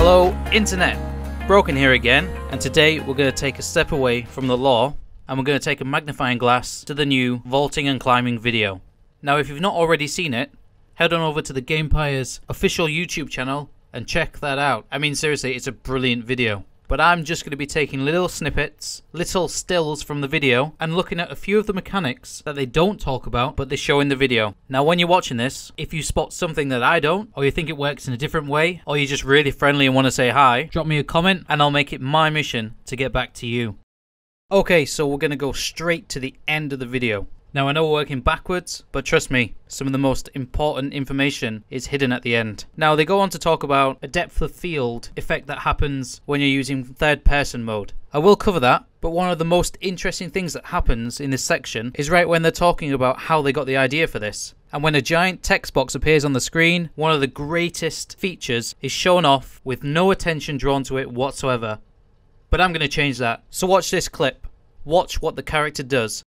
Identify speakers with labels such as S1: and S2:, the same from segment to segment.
S1: Hello Internet, Broken here again, and today we're going to take a step away from the law and we're going to take a magnifying glass to the new vaulting and climbing video. Now if you've not already seen it, head on over to the Gamepire's official YouTube channel and check that out. I mean seriously, it's a brilliant video. But I'm just going to be taking little snippets, little stills from the video, and looking at a few of the mechanics that they don't talk about, but they show in the video. Now when you're watching this, if you spot something that I don't, or you think it works in a different way, or you're just really friendly and want to say hi, drop me a comment and I'll make it my mission to get back to you. Okay, so we're going to go straight to the end of the video. Now I know we're working backwards, but trust me, some of the most important information is hidden at the end. Now they go on to talk about a depth of field effect that happens when you're using third person mode. I will cover that, but one of the most interesting things that happens in this section is right when they're talking about how they got the idea for this. And when a giant text box appears on the screen, one of the greatest features is shown off with no attention drawn to it whatsoever. But I'm going to change that. So watch this clip. Watch what the character does.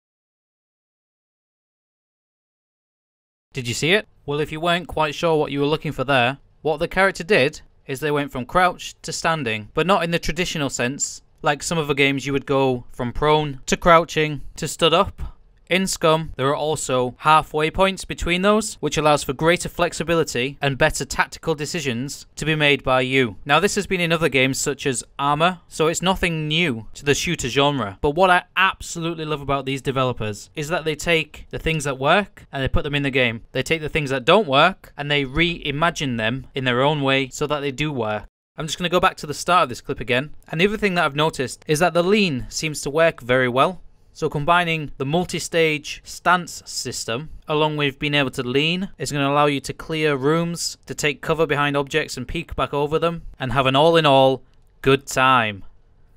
S1: Did you see it? Well, if you weren't quite sure what you were looking for there, what the character did is they went from crouched to standing, but not in the traditional sense. Like some other games you would go from prone to crouching to stood up. In SCUM, there are also halfway points between those, which allows for greater flexibility and better tactical decisions to be made by you. Now this has been in other games such as Armor, so it's nothing new to the shooter genre. But what I absolutely love about these developers is that they take the things that work and they put them in the game. They take the things that don't work and they reimagine them in their own way so that they do work. I'm just going to go back to the start of this clip again. And the other thing that I've noticed is that the lean seems to work very well. So combining the multi-stage stance system along with being able to lean is going to allow you to clear rooms, to take cover behind objects and peek back over them, and have an all-in-all good time.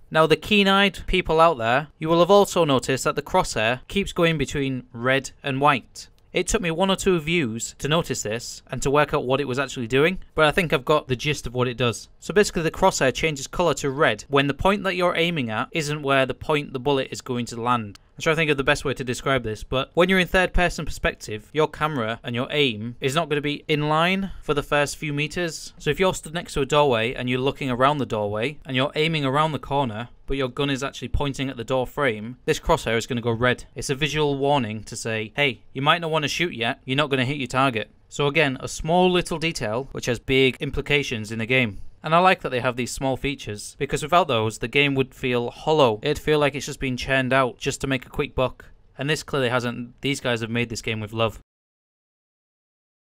S1: Now the keen-eyed people out there, you will have also noticed that the crosshair keeps going between red and white. It took me one or two views to notice this and to work out what it was actually doing, but I think I've got the gist of what it does. So basically the crosshair changes colour to red when the point that you're aiming at isn't where the point the bullet is going to land. I'm trying to think of the best way to describe this, but when you're in third person perspective, your camera and your aim is not going to be in line for the first few meters. So if you're stood next to a doorway and you're looking around the doorway and you're aiming around the corner, but your gun is actually pointing at the door frame, this crosshair is going to go red. It's a visual warning to say, hey, you might not want to shoot yet, you're not going to hit your target. So again, a small little detail which has big implications in the game. And I like that they have these small features, because without those, the game would feel hollow. It'd feel like it's just been churned out just to make a quick buck. And this clearly hasn't. These guys have made this game with love.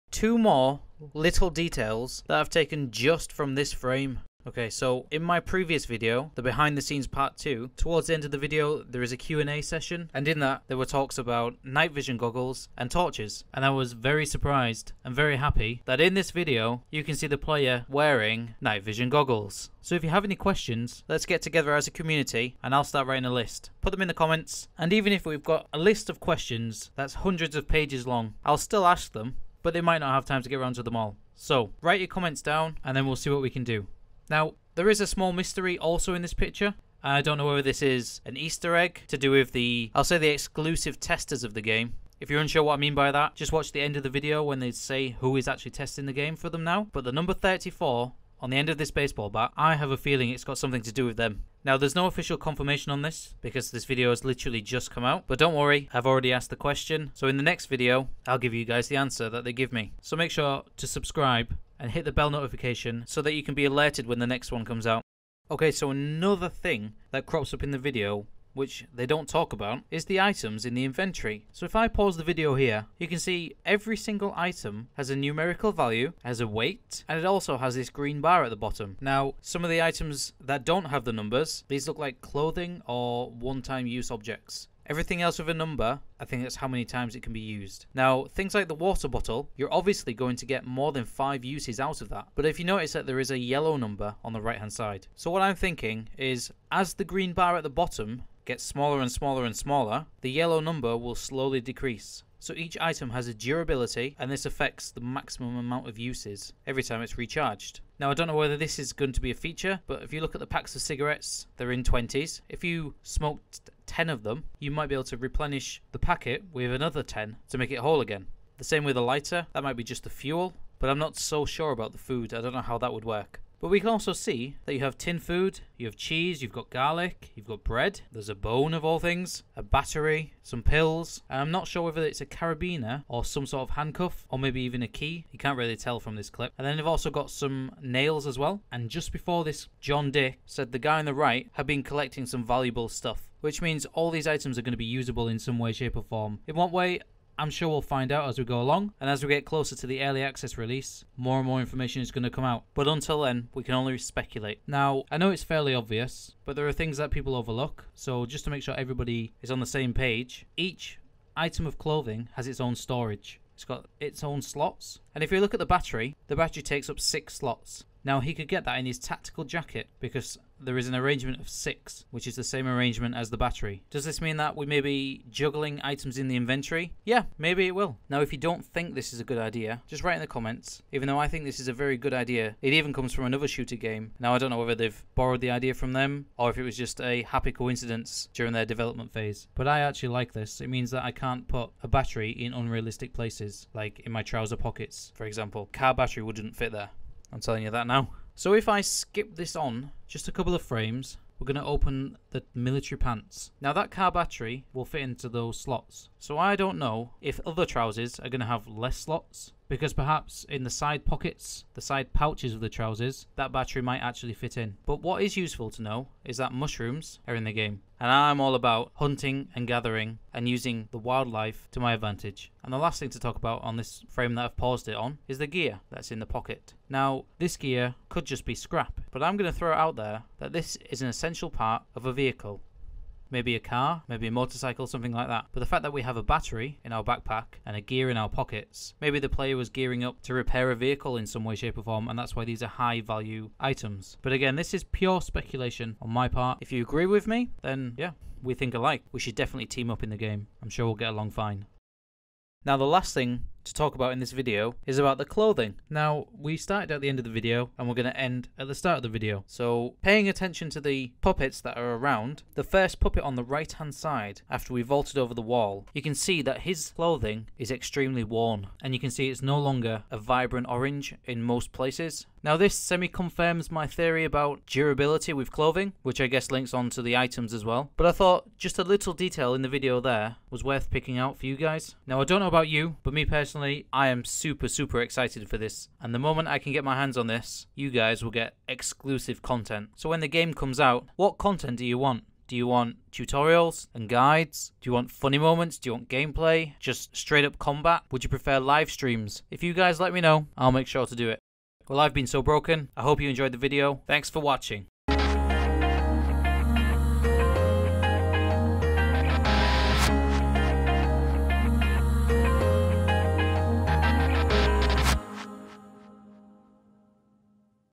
S1: Two more little details that I've taken just from this frame. Okay, so in my previous video, the behind the scenes part 2, towards the end of the video there is a Q&A session, and in that there were talks about night vision goggles and torches, and I was very surprised and very happy that in this video you can see the player wearing night vision goggles. So if you have any questions, let's get together as a community and I'll start writing a list. Put them in the comments, and even if we've got a list of questions that's hundreds of pages long, I'll still ask them, but they might not have time to get around to them all. So write your comments down and then we'll see what we can do. Now, there is a small mystery also in this picture. I don't know whether this is an Easter egg to do with the, I'll say the exclusive testers of the game. If you're unsure what I mean by that, just watch the end of the video when they say who is actually testing the game for them now. But the number 34 on the end of this baseball bat, I have a feeling it's got something to do with them. Now, there's no official confirmation on this because this video has literally just come out. But don't worry, I've already asked the question. So in the next video, I'll give you guys the answer that they give me. So make sure to subscribe and hit the bell notification so that you can be alerted when the next one comes out. Okay, so another thing that crops up in the video, which they don't talk about, is the items in the inventory. So if I pause the video here, you can see every single item has a numerical value, has a weight, and it also has this green bar at the bottom. Now, some of the items that don't have the numbers, these look like clothing or one-time use objects. Everything else with a number, I think that's how many times it can be used. Now, things like the water bottle, you're obviously going to get more than 5 uses out of that. But if you notice that there is a yellow number on the right hand side. So what I'm thinking is, as the green bar at the bottom gets smaller and smaller and smaller, the yellow number will slowly decrease. So each item has a durability, and this affects the maximum amount of uses every time it's recharged. Now, I don't know whether this is going to be a feature, but if you look at the packs of cigarettes, they're in 20s. If you smoked 10 of them, you might be able to replenish the packet with another 10 to make it whole again. The same with a lighter, that might be just the fuel, but I'm not so sure about the food. I don't know how that would work. But we can also see that you have tin food, you have cheese, you've got garlic, you've got bread, there's a bone of all things, a battery, some pills. I'm not sure whether it's a carabiner or some sort of handcuff or maybe even a key. You can't really tell from this clip. And then they've also got some nails as well. And just before this, John Dick said the guy on the right had been collecting some valuable stuff, which means all these items are going to be usable in some way, shape or form. In what way? I'm sure we'll find out as we go along, and as we get closer to the early access release, more and more information is going to come out. But until then, we can only speculate. Now, I know it's fairly obvious, but there are things that people overlook, so just to make sure everybody is on the same page, each item of clothing has its own storage. It's got its own slots, and if you look at the battery takes up 6 slots. Now, he could get that in his tactical jacket because there is an arrangement of 6, which is the same arrangement as the battery. Does this mean that we may be juggling items in the inventory? Yeah, maybe it will. Now, if you don't think this is a good idea, just write in the comments. Even though I think this is a very good idea, it even comes from another shooter game. Now, I don't know whether they've borrowed the idea from them or if it was just a happy coincidence during their development phase. But I actually like this. It means that I can't put a battery in unrealistic places, like in my trouser pockets, for example. Car battery wouldn't fit there. I'm telling you that now. So if I skip this on just a couple of frames, we're going to open the military pants. Now that car battery will fit into those slots. So I don't know if other trousers are going to have less slots, because perhaps in the side pockets, the side pouches of the trousers, that battery might actually fit in. But what is useful to know is that mushrooms are in the game. And I'm all about hunting and gathering and using the wildlife to my advantage. And the last thing to talk about on this frame that I've paused it on is the gear that's in the pocket. Now, this gear could just be scrap, but I'm going to throw it out there that this is an essential part of a vehicle. Maybe a car, maybe a motorcycle, something like that. But the fact that we have a battery in our backpack and a gear in our pockets, maybe the player was gearing up to repair a vehicle in some way, shape or form, and that's why these are high value items. But again, this is pure speculation on my part. If you agree with me, then yeah, we think alike. We should definitely team up in the game. I'm sure we'll get along fine. Now, the last thing to talk about in this video is about the clothing. Now, we started at the end of the video and we're going to end at the start of the video. So, paying attention to the puppets that are around, the first puppet on the right hand side, after we vaulted over the wall, you can see that his clothing is extremely worn, and you can see it's no longer a vibrant orange in most places. Now, this semi-confirms my theory about durability with clothing, which I guess links on to the items as well. But I thought just a little detail in the video there was worth picking out for you guys. Now, I don't know about you, but me personally, I am super excited for this. And the moment I can get my hands on this, you guys will get exclusive content. So when the game comes out, what content do you want? Do you want tutorials and guides? Do you want funny moments? Do you want gameplay? Just straight up combat? Would you prefer live streams? If you guys let me know, I'll make sure to do it. Well, I've been so broken. I hope you enjoyed the video. Thanks for watching.